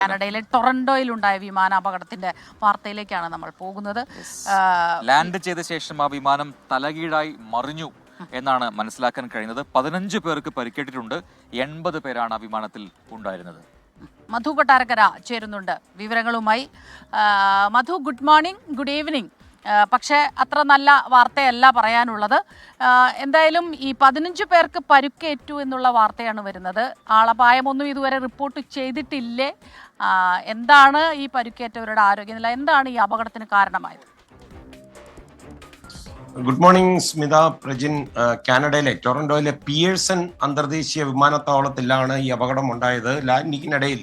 കാനഡയിലെ ടൊറന്റോയിലുണ്ടായ വിമാനാപകടത്തിന്റെ വാർത്തയിലേക്കാണ് നമ്മൾ പോകുന്നത്. ലാൻഡ് ചെയ്ത ശേഷം ആ വിമാനം തലകീഴായി മറിഞ്ഞു എന്നാണ് മനസ്സിലാക്കാൻ കഴിയുന്നത്. 15 പേർക്ക് പരിക്കേറ്റിട്ടുണ്ട്. 80 പേരാണ് ആ വിമാനത്തിൽ ഉണ്ടായിരുന്നത്. മധു കൊട്ടാരക്കര ചേരുന്നുണ്ട് വിവരങ്ങളുമായി. മധു, ഗുഡ് മോർണിംഗ്, ഗുഡ് ഈവനിങ്. പക്ഷേ അത്ര നല്ല വാർത്തയല്ല പറയാനുള്ളത്. എന്തായാലും ഈ 15 പേർക്ക് പരുക്കേറ്റു എന്നുള്ള വാർത്തയാണ് വരുന്നത്. ആളപായമൊന്നും ഇതുവരെ റിപ്പോർട്ട് ചെയ്തിട്ടില്ലേ? എന്താണ് ഈ പരുക്കേറ്റവരുടെ ആരോഗ്യനില? എന്താണ് ഈ അപകടത്തിന് കാരണമായത്? Good morning Smitha, Prajin. കാനഡയിലെ ടൊറന്റോയിലെ പിയേഴ്സൺ അന്തർദേശീയ വിമാനത്താവളത്തിലാണ് ഈ അപകടം ഉണ്ടായത്. ലാൻഡിങ്ങിനിടയിൽ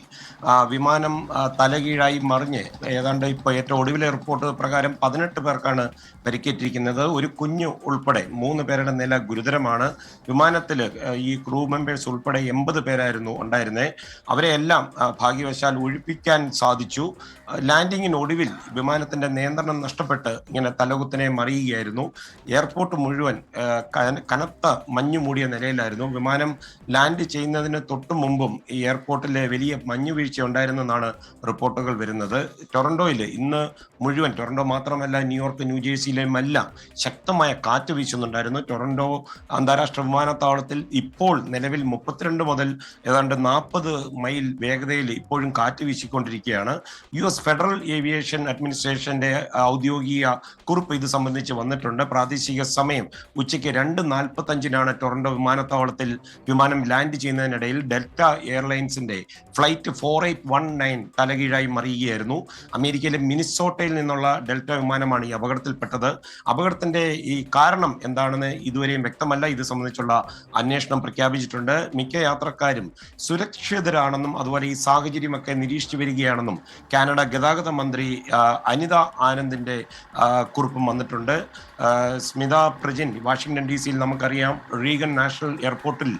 വിമാനം തലകീഴായി മറിഞ്ഞ് ഏതാണ്ട് ഇപ്പോൾ ഏറ്റവും ഒടുവിലെ റിപ്പോർട്ട് പ്രകാരം 18 പേർക്കാണ് പരിക്കേറ്റിരിക്കുന്നത്. ഒരു കുഞ്ഞു ഉൾപ്പെടെ 3 പേരുടെ നില ഗുരുതരമാണ്. വിമാനത്തിൽ ഈ ക്രൂ മെമ്പേഴ്സ് ഉൾപ്പെടെ 80 പേരായിരുന്നു ഉണ്ടായിരുന്നത്. അവരെ എല്ലാം ഭാഗ്യവശാൽ ഒഴിപ്പിക്കാൻ സാധിച്ചു. ലാൻഡിങ്ങിനൊടുവിൽ വിമാനത്തിന്റെ നിയന്ത്രണം നഷ്ടപ്പെട്ട് ഇങ്ങനെ തലകുത്തനെ മറിയുകയായിരുന്നു. എയർപോർട്ട് മുഴുവൻ കനത്ത മഞ്ഞു മൂടിയ നിലയിലായിരുന്നു. വിമാനം ലാൻഡ് ചെയ്യുന്നതിന് തൊട്ടു മുമ്പും ഈ എയർപോർട്ടിലെ വലിയ മഞ്ഞു വീഴ്ച ഉണ്ടായിരുന്നെന്നാണ് റിപ്പോർട്ടുകൾ വരുന്നത്. ടൊറന്റോയിൽ ഇന്ന് മുഴുവൻ, ടൊറന്റോ മാത്രമല്ല ന്യൂയോർക്ക്, ന്യൂജേഴ്സിയിലെയും എല്ലാം ശക്തമായ കാറ്റ് വീശുന്നുണ്ടായിരുന്നു. ടൊറന്റോ അന്താരാഷ്ട്ര വിമാനത്താവളത്തിൽ ഇപ്പോൾ നിലവിൽ 32 മുതൽ ഏതാണ്ട് 40 മൈൽ വേഗതയിൽ ഇപ്പോഴും കാറ്റ് വീശിക്കൊണ്ടിരിക്കുകയാണ്. US ഫെഡറൽ ഏവിയേഷൻ അഡ്മിനിസ്ട്രേഷന്റെ ഔദ്യോഗിക കുറിപ്പ് ഇത് സംബന്ധിച്ച് വന്നിട്ടുണ്ട്. പ്രാദേശിക സമയം ഉച്ചയ്ക്ക് 2:45 ടൊറന്റോ വിമാനത്താവളത്തിൽ വിമാനം ലാൻഡ് ചെയ്യുന്നതിനിടയിൽ ഡെൽറ്റ എയർലൈൻസിന്റെ ഫ്ലൈറ്റ് 4819 തലകീഴായി മറിയുകയായിരുന്നു. അമേരിക്കയിലെ മിനിസോട്ടയിൽ നിന്നുള്ള ഡെൽറ്റ വിമാനമാണ് ഈ അപകടത്തിൽപ്പെട്ടത്. അപകടത്തിന്റെ ഈ കാരണം എന്താണെന്ന് ഇതുവരെയും വ്യക്തമല്ല. ഇത് സംബന്ധിച്ചുള്ള അന്വേഷണം പ്രഖ്യാപിച്ചിട്ടുണ്ട്. മിക്ക യാത്രക്കാരും സുരക്ഷിതരാണെന്നും അതുപോലെ ഈ സാഹചര്യമൊക്കെ നിരീക്ഷിച്ചു വരികയാണെന്നും കാനഡ ഗതാഗത മന്ത്രി അനിത ആനന്ദിന്റെ കുറിപ്പും വന്നിട്ടുണ്ട്. സ്മിത, പ്രജിൻ, വാഷിംഗ്ടൺ DC നമുക്കറിയാം, റീഗൻ നാഷണൽ എയർപോർട്ടിൽ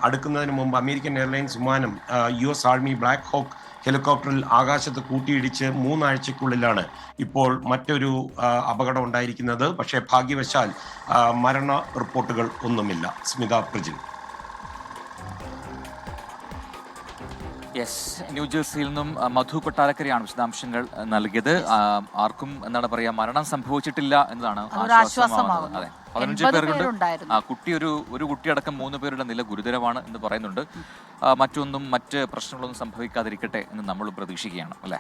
അടുക്കുന്നതിന് മുമ്പ് അമേരിക്കൻ എയർലൈൻസ് വിമാനം US ആർമി ബ്ലാക്ക് ഹോക്ക് ഹെലികോപ്റ്ററിൽ ആകാശത്ത് കൂട്ടിയിടിച്ച് 3 ആഴ്ചക്കുള്ളിലാണ് ഇപ്പോൾ മറ്റൊരു അപകടം ഉണ്ടായിരിക്കുന്നത്. പക്ഷേ ഭാഗ്യവശാൽ മരണ റിപ്പോർട്ടുകൾ ഒന്നുമില്ല. സ്മിത, പ്രജിൻ. യെസ്, ന്യൂജേഴ്സിയിൽ നിന്നും മധു കൊട്ടാരക്കരയാണ് വിശദാംശങ്ങൾ നൽകിയത്. ആർക്കും എന്താണ് പറയാ, മരണം സംഭവിച്ചിട്ടില്ല എന്നതാണ് ആശ്വാസമാകുന്നത്. അതെ, 15 പേരുണ്ട്. ഒരു കുട്ടിയടക്കം 3 പേരുടെ നില ഗുരുതരമാണ് എന്ന് പറയുന്നുണ്ട്. മറ്റ് പ്രശ്നങ്ങളൊന്നും സംഭവിക്കാതിരിക്കട്ടെ എന്ന് നമ്മൾ പ്രതീക്ഷിക്കുകയാണ്, അല്ലെ?